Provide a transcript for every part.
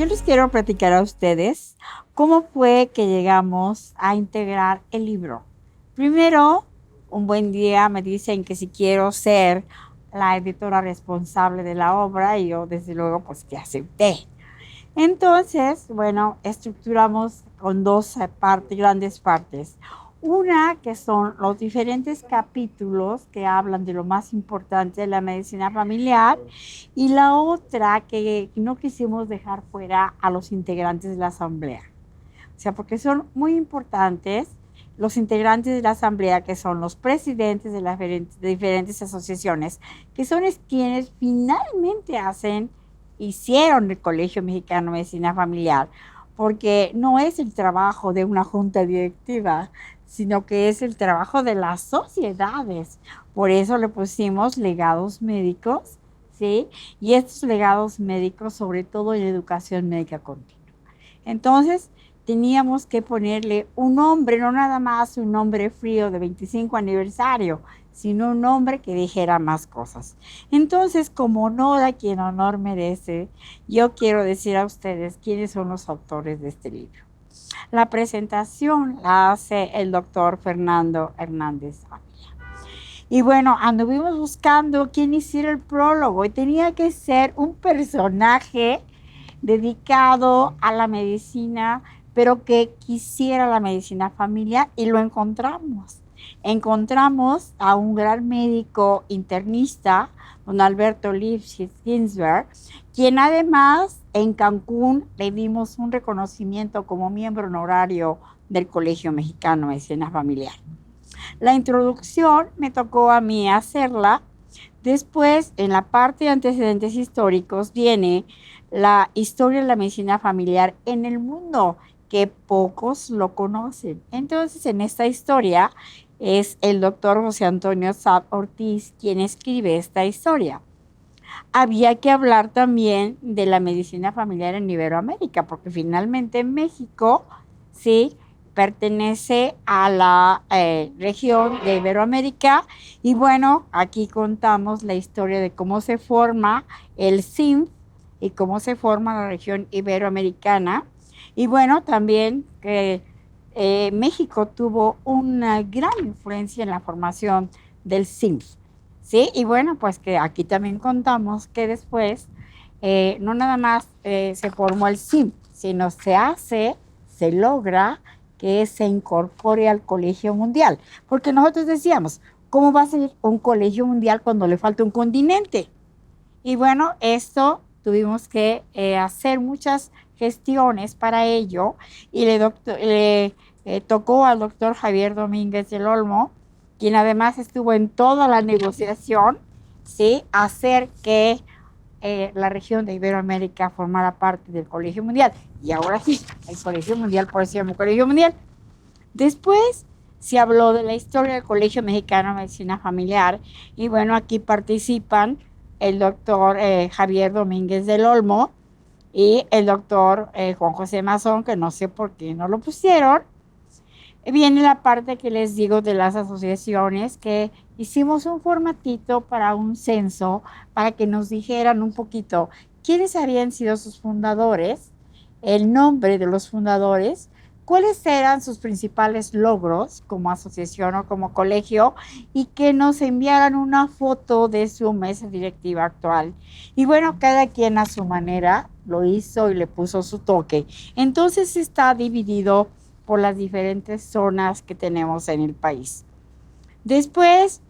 yo les quiero platicar a ustedes cómo fue que llegamos a integrar el libro. Primero, un buen día me dicen que si quiero ser la editora responsable de la obra y yo desde luego pues que acepté. Entonces, bueno, estructuramos con dos grandes partes. Una que son los diferentes capítulos que hablan de lo más importante de la medicina familiar y la otra que no quisimos dejar fuera a los integrantes de la asamblea. O sea, porque son muy importantes los integrantes de la asamblea, que son los presidentes de las diferentes asociaciones, que son quienes finalmente hicieron el Colegio Mexicano de Medicina Familiar, porque no es el trabajo de una junta directiva, sino que es el trabajo de las sociedades. Por eso le pusimos legados médicos, ¿sí? Y estos legados médicos, sobre todo en educación médica continua. Entonces, teníamos que ponerle un nombre, no nada más un nombre frío de 25 aniversario, sino un nombre que dijera más cosas. Entonces, como honor a quien honor merece, yo quiero decir a ustedes quiénes son los autores de este libro. La presentación la hace el doctor Fernando Hernández Ávila. Y bueno, anduvimos buscando quién hiciera el prólogo y tenía que ser un personaje dedicado a la medicina, pero que quisiera la medicina familiar, y lo encontramos. Encontramos a un gran médico internista, don Alberto Lipschitz Ginsberg, quien además en Cancún le dimos un reconocimiento como miembro honorario del Colegio Mexicano de Medicina Familiar. La introducción me tocó a mí hacerla. Después, en la parte de antecedentes históricos, viene la historia de la medicina familiar en el mundo, que pocos lo conocen. Entonces, en esta historia es el doctor José Antonio Saab Ortiz quien escribe esta historia. Había que hablar también de la medicina familiar en Iberoamérica, porque finalmente México, sí, pertenece a la región de Iberoamérica. Y bueno, aquí contamos la historia de cómo se forma el CINF y cómo se forma la región iberoamericana. Y bueno, también que México tuvo una gran influencia en la formación del CINF, ¿sí? Y bueno, pues que aquí también contamos que después no nada más se formó el CINF, sino se logra que se incorpore al Colegio Mundial. Porque nosotros decíamos, ¿cómo va a ser un Colegio Mundial cuando le falta un continente? Y bueno, esto tuvimos que hacer muchas gestiones para ello y le tocó al doctor Javier Domínguez del Olmo, quien además estuvo en toda la negociación, ¿sí? Hacer que la región de Iberoamérica formara parte del Colegio Mundial. Y ahora sí, el Colegio Mundial, por eso se llama Colegio Mundial. Después se habló de la historia del Colegio Mexicano de Medicina Familiar y bueno, aquí participan el doctor Javier Domínguez del Olmo y el doctor Juan José Mazón, que no sé por qué no lo pusieron. Viene la parte que les digo de las asociaciones, que hicimos un formatito para un censo, para que nos dijeran un poquito quiénes habían sido sus fundadores, el nombre de los fundadores, cuáles eran sus principales logros como asociación o como colegio, y que nos enviaran una foto de su mesa directiva actual. Y bueno, cada quien a su manera lo hizo y le puso su toque. Entonces está dividido por las diferentes zonas que tenemos en el país. Después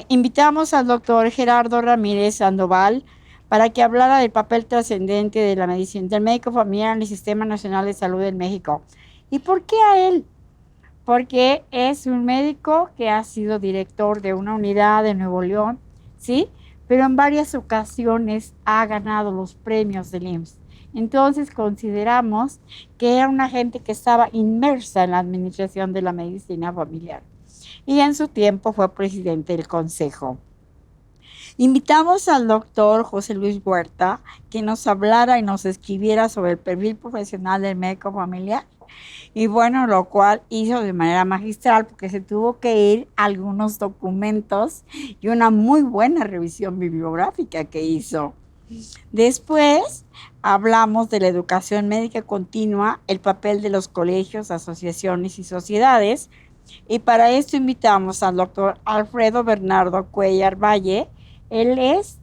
invitamos al doctor Gerardo Ramírez Sandoval para que hablara del papel trascendente de la medicina, del médico familiar en el Sistema Nacional de Salud en México. ¿Y por qué a él? Porque es un médico que ha sido director de una unidad de Nuevo León, ¿sí? Pero en varias ocasiones ha ganado los premios del IMSS. Entonces consideramos que era una gente que estaba inmersa en la administración de la medicina familiar. Y en su tiempo fue presidente del consejo. Invitamos al doctor José Luis Huerta que nos hablara y nos escribiera sobre el perfil profesional del médico familiar. Y bueno, lo cual hizo de manera magistral porque se tuvo que ir algunos documentos y una muy buena revisión bibliográfica que hizo. Después hablamos de la educación médica continua, el papel de los colegios, asociaciones y sociedades. Y para esto invitamos al doctor Alfredo Bernardo Cuellar Valle. Él es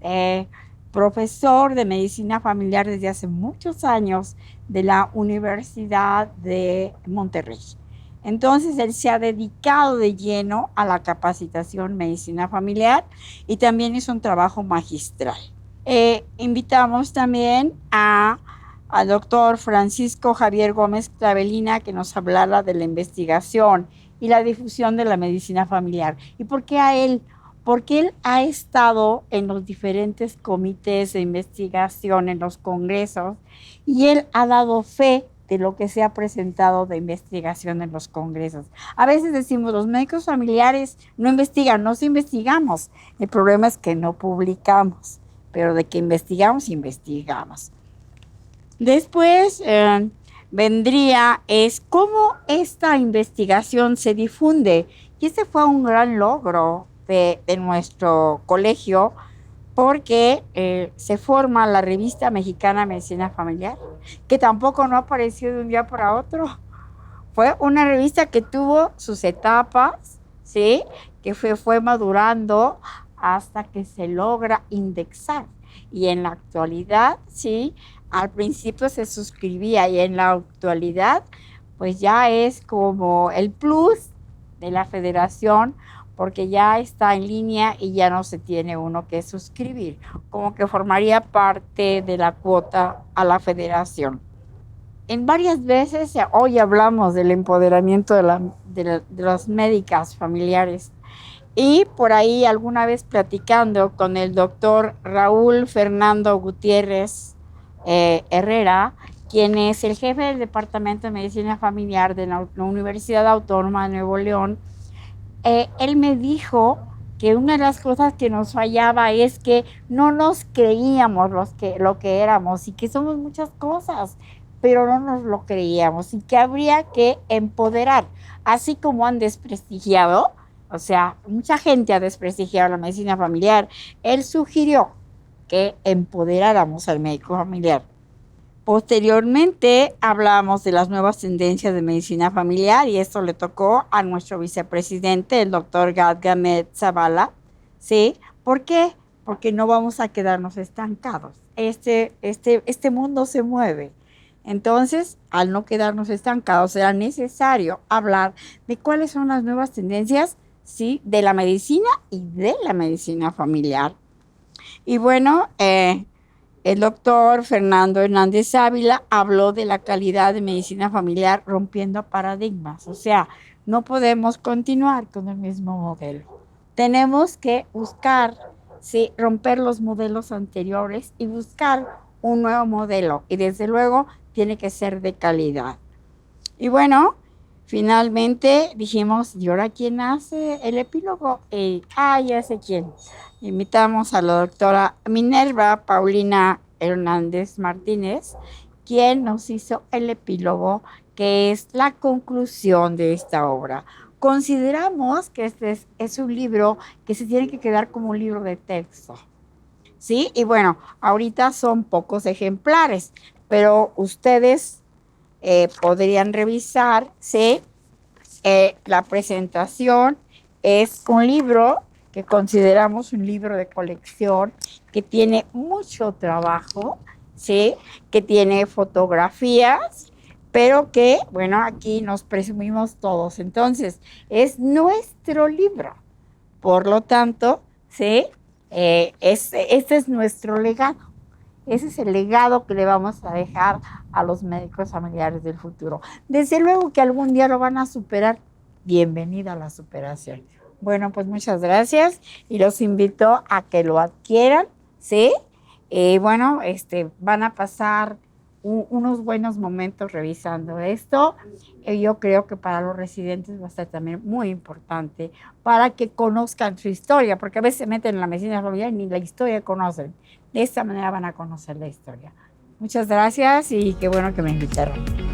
profesor de medicina familiar desde hace muchos años de la Universidad de Monterrey. Entonces, él se ha dedicado de lleno a la capacitación en medicina familiar y también hizo un trabajo magistral. Invitamos también al doctor Francisco Javier Gómez Clavelina, que nos hablara de la investigación y la difusión de la medicina familiar. ¿Y por qué a él? Porque él ha estado en los diferentes comités de investigación, en los congresos, y él ha dado fe de lo que se ha presentado de investigación en los congresos. A veces decimos, los médicos familiares no investigan, no investigamos. El problema es que no publicamos, pero de que investigamos, investigamos. Después vendría es cómo esta investigación se difunde. Y este fue un gran logro de nuestro colegio, porque se forma la Revista Mexicana de Medicina Familiar, que tampoco no apareció de un día para otro. Fue una revista que tuvo sus etapas, ¿sí? Que fue madurando hasta que se logra indexar. Y en la actualidad, sí, al principio se suscribía y en la actualidad, pues ya es como el plus de la federación, porque ya está en línea y ya no se tiene uno que suscribir, como que formaría parte de la cuota a la federación. En varias veces hoy hablamos del empoderamiento de las médicas familiares, y por ahí alguna vez platicando con el doctor Raúl Fernando Gutiérrez Herrera, quien es el jefe del Departamento de Medicina Familiar de la Universidad Autónoma de Nuevo León, él me dijo que una de las cosas que nos fallaba es que no nos creíamos lo que éramos y que somos muchas cosas, pero no nos lo creíamos y que habría que empoderar, así como han desprestigiado, o sea, mucha gente ha desprestigiado la medicina familiar. Él sugirió que empoderáramos al médico familiar. Posteriormente hablamos de las nuevas tendencias de medicina familiar y esto le tocó a nuestro vicepresidente, el doctor Gadgamed Zavala, ¿sí? ¿Por qué? Porque no vamos a quedarnos estancados. Este mundo se mueve. Entonces, al no quedarnos estancados, será necesario hablar de cuáles son las nuevas tendencias, ¿sí? De la medicina y de la medicina familiar. Y bueno, el doctor Fernando Hernández Ávila habló de la calidad de medicina familiar rompiendo paradigmas. O sea, no podemos continuar con el mismo modelo. Tenemos que buscar, sí, romper los modelos anteriores y buscar un nuevo modelo. Y desde luego tiene que ser de calidad. Y bueno, finalmente dijimos, ¿y ahora quién hace el epílogo? Ya sé quién. Invitamos a la doctora Minerva Paulina Hernández Martínez, quien nos hizo el epílogo, que es la conclusión de esta obra. Consideramos que este es un libro que se tiene que quedar como un libro de texto, ¿sí? Y bueno, ahorita son pocos ejemplares, pero ustedes podrían revisar, ¿sí? La presentación es un libro que consideramos un libro de colección, que tiene mucho trabajo, ¿sí? Que tiene fotografías, pero que, bueno, aquí nos presumimos todos. Entonces, es nuestro libro. Por lo tanto, ¿sí? Este es nuestro legado. Ese es el legado que le vamos a dejar a los médicos familiares del futuro. Desde luego que algún día lo van a superar. Bienvenida a la superación. Bueno, pues muchas gracias y los invito a que lo adquieran, ¿sí? Bueno, van a pasar unos buenos momentos revisando esto. Yo creo que para los residentes va a ser también muy importante para que conozcan su historia, porque a veces se meten en la medicina familiar y ni la historia conocen. De esta manera van a conocer la historia. Muchas gracias y qué bueno que me invitaron.